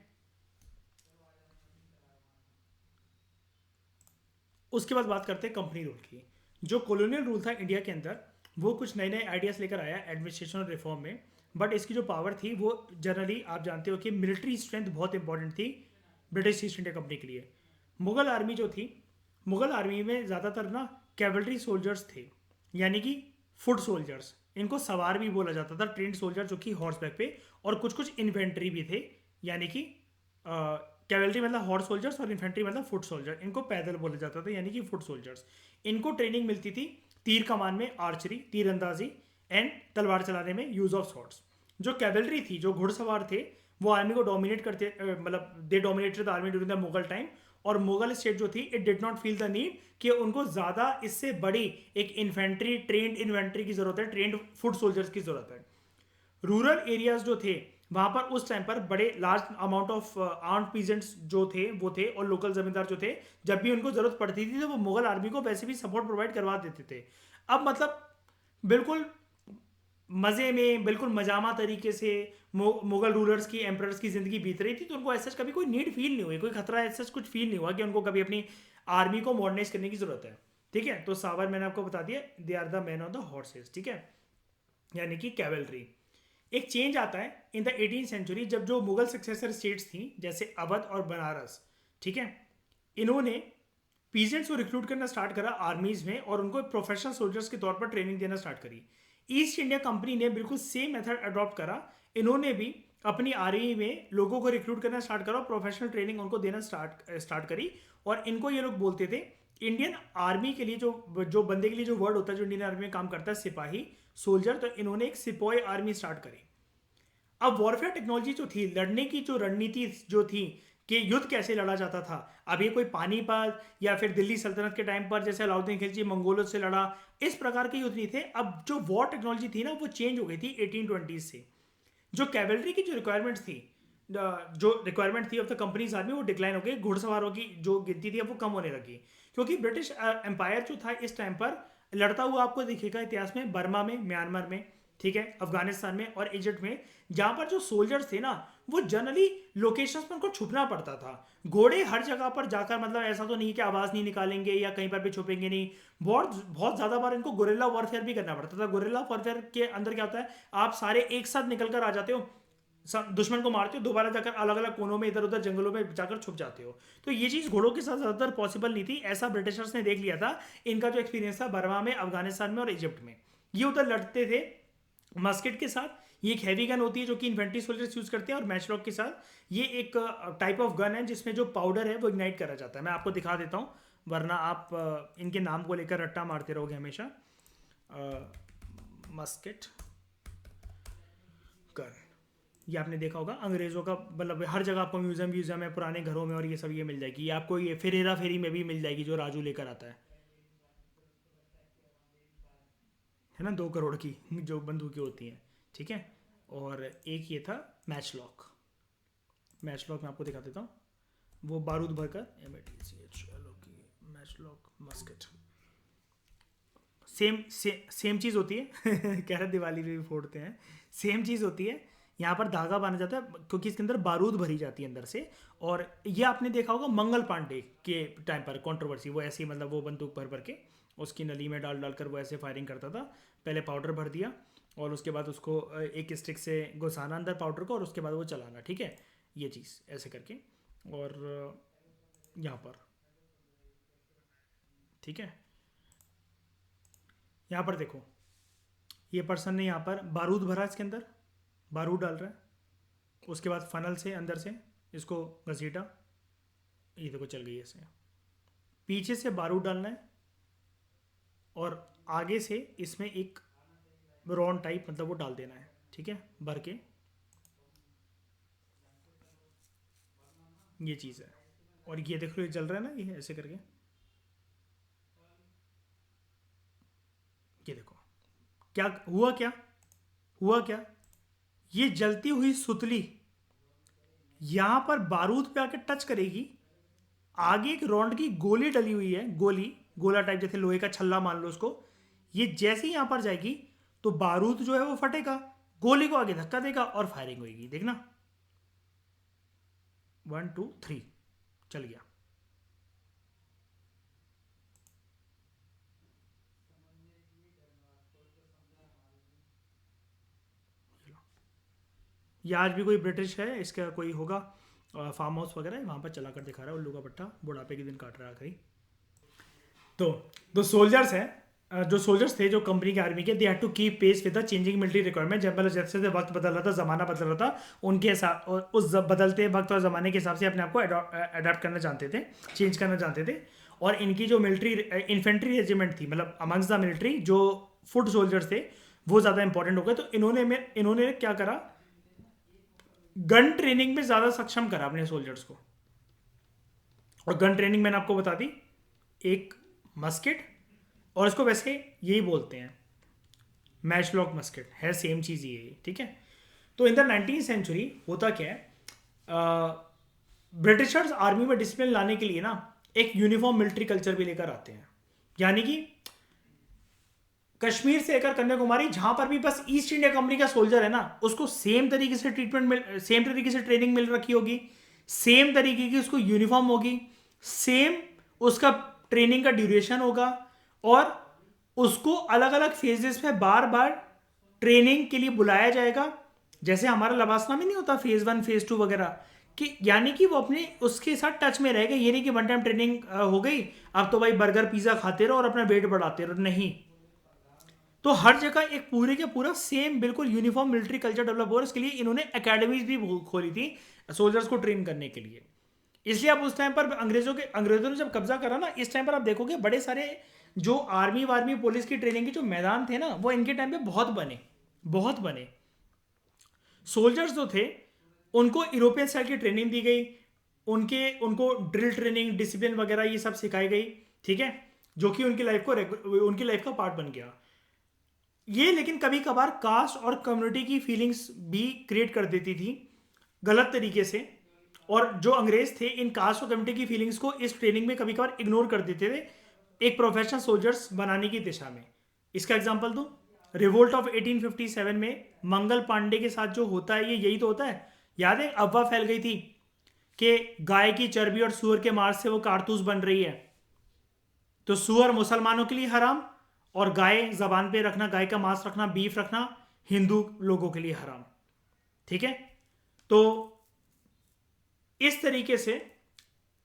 उसके बाद बात करते हैं कंपनी रूल की। जो कॉलोनियल रूल था इंडिया के अंदर, वो कुछ नए नए आइडियाज़ लेकर आया एडमिनिस्ट्रेशन रिफॉर्म में। बट इसकी जो पावर थी वो जनरली आप जानते हो कि मिलिट्री स्ट्रेंथ बहुत इंपॉर्टेंट थी ब्रिटिश ईस्ट इंडिया कंपनी के लिए। मुगल आर्मी जो थी, मुगल आर्मी में ज़्यादातर ना कैवलरी सोल्जर्स थे, यानी कि फुट सोल्जर्स, इनको सवार भी बोला जाता था, ट्रेंड सोल्जर जो कि हॉर्स बैक पे, और कुछ कुछ इन्फेंट्री भी थे, यानी कि कैवलरी मतलब हॉर्स सोल्जर्स और इन्फेंट्री मतलब फुट सोल्जर, इनको पैदल बोला जाता था, यानी कि फुट सोल्जर्स। इनको ट्रेनिंग मिलती थी तीर कमान में, आर्चरी, तीरंदाजी एंड तलवार चलाने में, यूज ऑफ स्वॉर्ड्स। जो कैवलरी थी, जो घुड़सवार थे, वो आर्मी को डोमिनेट करते, मतलब दे dominated the army during the Mughal time. और मुगल स्टेट जो थी, it did not feel the need कि उनको ज़्यादा इससे बड़ी एक इन्फेंट्री, ट्रेंड इन्फेंट्री की ज़रूरत है, ट्रेंड फुट सोल्जर्स की ज़रूरत है। रूरल एरियाज जो थे वहां पर उस टाइम पर बड़े large amount of armed peasants जो थे वो थे, और लोकल जमींदार जो थे, जब भी उनको जरूरत पड़ती थी तो वो मुगल आर्मी को वैसे भी सपोर्ट प्रोवाइड करवा देते थे। अब मतलब बिल्कुल मज़े में, बिल्कुल मजामा तरीके से मुगल रूलर्स की, एम्परर्स की ज़िंदगी बीत रही थी, तो उनको ऐसा कभी कोई नीड फील नहीं हुई, कोई खतरा ऐसा कुछ फील नहीं हुआ कि उनको कभी अपनी आर्मी को मॉडर्नाइज करने की ज़रूरत है, ठीक है। तो सावर मैंने आपको बता दिया, they are the man of the horses, ठीक है, यानी कि कैवलरी। एक चेंज आता है इन द 18th सेंचुरी, जब जो मुगल सक्सेसर स्टेट्स थी जैसे अवध और बनारस, ठीक है, इन्होंने पीजेंट्स को रिक्रूट करना स्टार्ट करा आर्मीज में, और उनको प्रोफेशनल सोल्जर्स के तौर पर ट्रेनिंग देना स्टार्ट करी। ईस्ट इंडिया कंपनी ने बिल्कुल सेम मेथड अडॉप्ट करा। इन्होंने भी अपनी आर्मी में लोगों को रिक्रूट करना स्टार्ट करा, प्रोफेशनल ट्रेनिंग उनको देना स्टार्ट करी। और इनको ये लोग बोलते थे इंडियन आर्मी के लिए, जो बंदे के लिए जो वर्ड होता है जो इंडियन आर्मी में काम करता है, सिपाही, सोल्जर, तो इन्होंने एक सिपाही आर्मी स्टार्ट करी। अब वॉरफेयर टेक्नोलॉजी जो थी, लड़ने की जो रणनीति जो थी कि युद्ध कैसे लड़ा जाता था, अब ये कोई पानीपत या फिर दिल्ली सल्तनत के टाइम पर जैसे अलाउद्दीन खिलजी मंगोलों से लड़ा, इस प्रकार के युद्ध नहीं थे। अब जो वॉर टेक्नोलॉजी थी ना वो चेंज हो गई थी 1820 से। जो कैवलरी की जो रिक्वायरमेंट थी, ऑफ द कंपनीज आर्मी, वो डिक्लाइन हो गई। घुड़सवारों की जो गिनती थी वो कम होने लगी, क्योंकि ब्रिटिश एम्पायर जो था इस टाइम पर लड़ता हुआ आपको दिखेगा इतिहास में बर्मा में, म्यांमार में, ठीक है, अफगानिस्तान में और इजिप्ट में, जहां पर जो सोल्जर्स थे ना वो जनरली लोकेशंस पर उनको छुपना पड़ता था। घोड़े हर जगह पर जाकर, मतलब ऐसा तो नहीं कि आवाज नहीं निकालेंगे या कहीं पर भी छुपेंगे नहीं, बहुत बहुत ज्यादा बार इनको गुरिल्ला वॉरफेयर भी करना पड़ता था। गुरिल्ला वॉरफेयर के अंदर क्या होता है, आप सारे एक साथ निकल कर आ जाते हो, दुश्मन को मारते हो, दोबारा जाकर अलग अलग कोनों में इधर उधर जंगलों में जाकर छुप जाते हो। तो ये चीज़ घोड़ों के साथ ज़्यादातर पॉसिबल नहीं थी, ऐसा ब्रिटिशर्स ने देख लिया था। इनका जो एक्सपीरियंस था बर्मा में, अफगानिस्तान में और इजिप्ट में, ये उधर लड़ते थे मस्केट के साथ। ये एक हैवी गन होती है जो कि इन्फेंट्री सोल्जर्स यूज करते हैं, और मैचलॉक के साथ ये एक टाइप ऑफ गन है जिसमें जो पाउडर है वो इग्नाइट करा जाता है। मैं आपको दिखा देता हूँ, वरना आप इनके नाम को लेकर रट्टा मारते रहोगे हमेशा। मस्केट गन, ये आपने देखा होगा अंग्रेजों का, मतलब हर जगह आपको म्यूजियम है, पुराने घरों में और ये सब ये मिल जाएगी। ये आपको ये फिर हेरा फेरी में भी मिल जाएगी जो राजू लेकर आता है ना, 2 करोड़ की जो बंदूकें होती हैं, ठीक है। और एक ये था मैचलॉक। मैचलॉक मैं आपको दिखा देता हूँ, वो बारूद भरकर मैचलॉक मस्केट, सेम चीज़ होती है कह रहे दिवाली में भी फोड़ते हैं, सेम चीज़ होती है। यहाँ पर धागा बांधा जाता है क्योंकि इसके अंदर बारूद भरी जाती है अंदर से। और ये आपने देखा होगा मंगल पांडे के टाइम पर कंट्रोवर्सी, वो ऐसे ही, मतलब वो बंदूक भर भर के उसकी नली में डाल डालकर वो ऐसे फायरिंग करता था। पहले पाउडर भर दिया और उसके बाद उसको एक स्टिक से घुसाना अंदर पाउडर को और उसके बाद वो चलाना, ठीक है, ये चीज़ ऐसे करके। और यहाँ पर, ठीक है, यहाँ पर देखो, ये पर्सन ने यहाँ पर बारूद भरा, इसके अंदर बारूद डाल रहा है, उसके बाद फनल से अंदर से इसको घसीटा, ये देखो चल गई ऐसे। पीछे से बारूद डालना है और आगे से इसमें एक रॉन टाइप, मतलब वो डाल देना है, ठीक है, भर के। ये चीज़ है, और ये देखो ये जल रहा है ना, ये ऐसे करके, ये देखो क्या हुआ, क्या हुआ, क्या ये जलती हुई सुतली यहां पर बारूद पे आके टच करेगी। आगे एक रॉन्ड की गोली डली हुई है, गोला टाइप, जैसे लोहे का छल्ला मान लो उसको। ये जैसे ही यहां पर जाएगी तो बारूद जो है वो फटेगा, गोली को आगे धक्का देगा और फायरिंग होगी। देखना 1 2 3 चल गया। ये आज भी कोई ब्रिटिश है, इसका कोई होगा फार्म हाउस वगैरह, वहां पर चला कर दिखा रहा है उल्लू का पट्टा, बुढ़ापे के दिन काट रहा है आखिरी। तो दो सोल्जर्स हैं, जो सोल्जर्स थे जो कंपनी के आर्मी के, they had to keep pace with the changing military requirement. जब मतलब जैसे जैसे वक्त बदल रहा था, ज़माना बदल रहा था, उनके हिसाब, उस बदलते वक्त और ज़माने के हिसाब से अपने आप को अडाप्ट करना जानते थे, चेंज करना जानते थे। और इनकी जो मिलिट्री इन्फेंट्री रेजिमेंट थी, मतलब अमंग्स द मिलिट्री जो फुट सोल्जर्स थे वो ज़्यादा इंपॉर्टेंट हो गए। तो इन्होंने क्या करा, गन ट्रेनिंग में ज़्यादा सक्षम करा अपने सोल्जर्स को। और गन ट्रेनिंग मैंने आपको बता दी, एक मस्केट, और इसको वैसे यही बोलते हैं मैचलॉक मस्केट है, सेम चीज़ ही है, ठीक है। तो इन द 19th सेंचुरी होता क्या है, ब्रिटिशर्स आर्मी में डिसिप्लिन लाने के लिए ना एक यूनिफॉर्म मिलिट्री कल्चर भी लेकर आते हैं। यानी कि कश्मीर से लेकर कन्याकुमारी, जहां पर भी बस ईस्ट इंडिया कंपनी का सोल्जर है ना, उसको सेम तरीके से सेम तरीके से ट्रेनिंग मिल रखी होगी, सेम तरीके की उसको यूनिफॉर्म होगी, सेम उसका ट्रेनिंग का ड्यूरेशन होगा, और उसको अलग अलग फेजेस में बार बार ट्रेनिंग के लिए बुलाया जाएगा। जैसे हमारा लबासना में नहीं होता फेज 1 फेज 2 वगैरह, कि यानी कि वो अपने उसके साथ टच में रहेगा। ये नहीं कि वन टाइम ट्रेनिंग हो गई, अब तो भाई बर्गर पिज्जा खाते रहो और अपना वेट बढ़ाते रहो, नहीं। तो हर जगह एक पूरे के पूरा सेम बिल्कुल यूनिफॉर्म मिलिट्री कल्चर डेवलप हो, और इसके लिए इन्होंने एकेडमीज भी खोली थी सोल्जर्स को ट्रेन करने के लिए। इसलिए आप उस टाइम पर अंग्रेजों ने जब कब्जा करा ना, इस टाइम पर आप देखोगे बड़े सारे जो आर्मी वार्मी पुलिस की ट्रेनिंग के जो मैदान थे ना, वो इनके टाइम पे बहुत बने। सोल्जर्स जो थे उनको यूरोपियन स्टाइल की ट्रेनिंग दी गई, उनको ड्रिल ट्रेनिंग, डिसिप्लिन वगैरह ये सब सिखाई गई, ठीक है, जो कि उनकी लाइफ का पार्ट बन गया ये। लेकिन कभी कभार कास्ट और कम्युनिटी की फीलिंग्स भी क्रिएट कर देती थी गलत तरीके से, और जो अंग्रेज थे इन कास्ट और कम्युनिटी की फीलिंग्स को इस ट्रेनिंग में कभी कभार इग्नोर कर देते थे एक प्रोफेशनल सोल्जर्स बनाने की दिशा में। इसका एग्जांपल दूं, रिवोल्ट ऑफ 1857 में मंगल पांडे के साथ जो होता है ये यही तो होता है। याद है अफवाह फैल गई थी कि गाय की चर्बी और सूअर के मांस से वो कारतूस बन रही है, तो सूअर मुसलमानों के लिए हराम और गाय जबान पे रखना, गाय का मांस रखना, बीफ रखना हिंदू लोगों के लिए हराम, ठीक है। तो इस तरीके से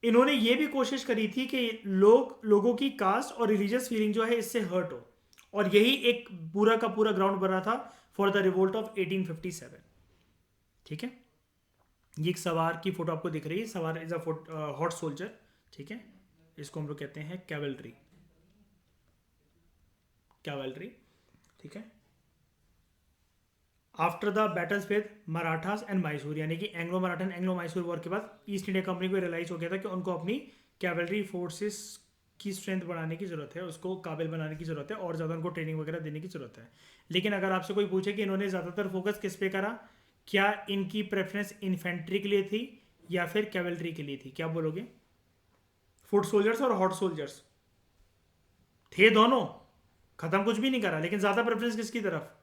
इन्होंने ये भी कोशिश करी थी कि लोगों की कास्ट और रिलीजियस फीलिंग जो है इससे हर्ट हो, और यही एक पूरा का पूरा ग्राउंड बना था फॉर द रिवोल्ट ऑफ 1857, ठीक है। ये एक सवार की फोटो आपको दिख रही है, सवार इज अ हॉट सोल्जर, ठीक है, इसको हम लोग कहते हैं कैवलरी, ठीक है। After the battles with Marathas and Mysore, यानी कि एंग्लो मराठन एंग्लो मैसूर वॉर के बाद ईस्ट इंडिया कंपनी को रियलाइज हो गया था कि उनको अपनी कैवलरी फोर्सेस की स्ट्रेंथ बढ़ाने की जरूरत है, उसको काबिल बनाने की जरूरत है, और ज़्यादा उनको ट्रेनिंग वगैरह देने की जरूरत है। लेकिन अगर आपसे कोई पूछे कि इन्होंने ज़्यादातर फोकस किस पे करा, क्या इनकी प्रेफरेंस इन्फेंट्री के लिए थी या फिर कैवलरी के लिए थी, क्या बोलोगे? फुट सोल्जर्स और हॉट सोल्जर्स थे दोनों, खत्म कुछ भी नहीं करा, लेकिन ज़्यादा प्रेफरेंस किसकी तरफ,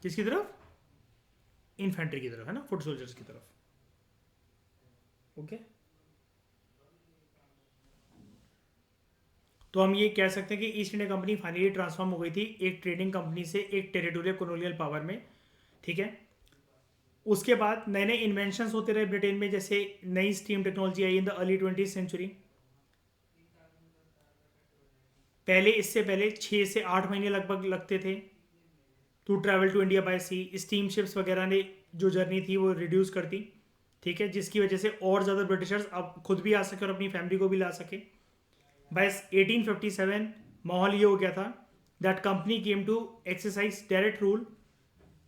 किसकी तरफ? इन्फेंट्री की तरफ, है ना, फुट सोल्जर्स की तरफ, ओके। तो हम ये कह सकते हैं कि east India company finally transform हो गई थी एक ट्रेडिंग कंपनी से एक टेरिटोरियल कॉलोनियल पावर में, ठीक है। उसके बाद नए नए इन्वेंशंस होते रहे ब्रिटेन में, जैसे नई स्टीम टेक्नोलॉजी आई in the early 20th century. इससे पहले 6 से 8 महीने लगभग लगते थे to travel to India by sea. Steam ships वगैरह ने जो जर्नी थी वो रिड्यूस कर दी, ठीक है, जिसकी वजह से और ज़्यादा ब्रिटिशर्स अब खुद भी आ सके और अपनी फैमिली को भी ला सके। बाय 1857 माहौल ये हो गया था that company came to exercise direct rule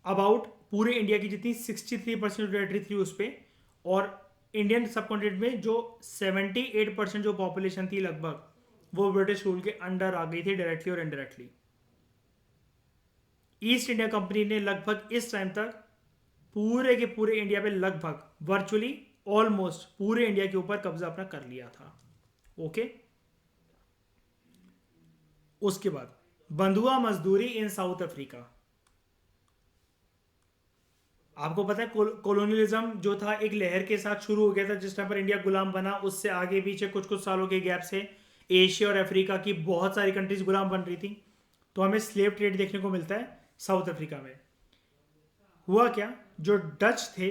about पूरे इंडिया की जितनी 63% टेरिटरी थी उस पर, और इंडियन सब कॉन्टिनेंट में जो 78% जो पॉपुलेशन थी लगभग, वो ब्रिटिश रूल के अंडर आ गई थी डायरेक्टली और इनडायरेक्टली। ईस्ट इंडिया कंपनी ने लगभग इस टाइम तक पूरे के पूरे इंडिया पे लगभग वर्चुअली ऑलमोस्ट पूरे इंडिया के ऊपर कब्जा अपना कर लिया था, ओके। उसके बाद बंधुआ मजदूरी इन साउथ अफ्रीका। आपको पता है कॉलोनियलिज्म जो था एक लहर के साथ शुरू हो गया था जिस टाइम पर इंडिया गुलाम बना, उससे आगे पीछे कुछ कुछ सालों के गैप से एशिया और अफ्रीका की बहुत सारी कंट्रीज गुलाम बन रही थी, तो हमें स्लेव ट्रेड देखने को मिलता है साउथ अफ्रीका में। हुआ क्या, जो डच थे,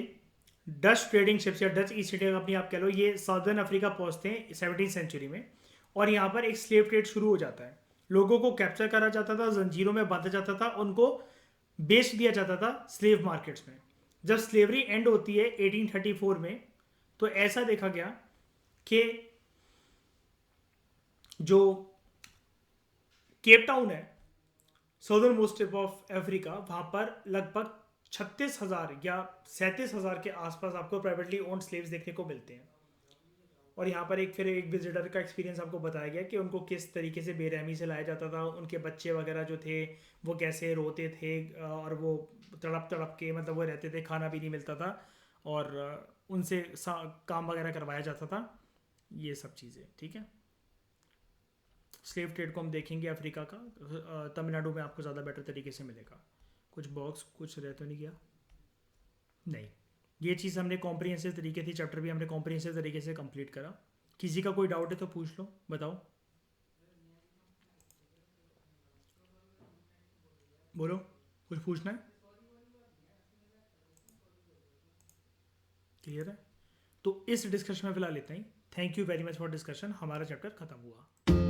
डच ट्रेडिंग शिप्स या डच ईस्ट इंडिया कंपनी आप कह लो, ये साउदर्न अफ्रीका पहुंचते हैं 17th सेंचुरी में, और यहाँ पर एक स्लेव ट्रेड शुरू हो जाता है। लोगों को कैप्चर करा जाता था, जंजीरों में बांधा जाता था, उनको बेच दिया जाता था स्लेव मार्केट्स में। जब स्लेवरी एंड होती है 1834 में, तो ऐसा देखा गया कि जो केप टाउन है southern most tip of Africa, वहां पर लगभग 36,000 या 37,000 के आसपास आपको प्राइवेटली ओन्ड स्लेव्स देखने को मिलते हैं। और यहाँ पर एक विजिटर का एक्सपीरियंस आपको बताया गया कि उनको किस तरीके से बेरहमी से लाया जाता था, उनके बच्चे वगैरह जो थे वो कैसे रोते थे, और वो तड़प तड़प के मतलब वो रहते थे, खाना भी नहीं मिलता था, और उनसे काम वगैरह करवाया जाता था, ये सब चीज़ें, ठीक है। स्लेव ट्रेड को हम देखेंगे अफ्रीका का, तमिलनाडु में आपको ज़्यादा बेटर तरीके से मिलेगा। कुछ बॉक्स कुछ रह तो नहीं गया? नहीं, ये चीज़ हमने कॉम्प्रिहेंसिव तरीके थी, चैप्टर भी हमने कॉम्प्रिहेंसिव तरीके से कंप्लीट करा। किसी का कोई डाउट है तो पूछ लो, बताओ, बोलो, कुछ पूछना है? क्लियर है? तो इस डिस्कशन में फिलहाल इतना ही। Thank you very much for discussion, हमारा चैप्टर खत्म हुआ।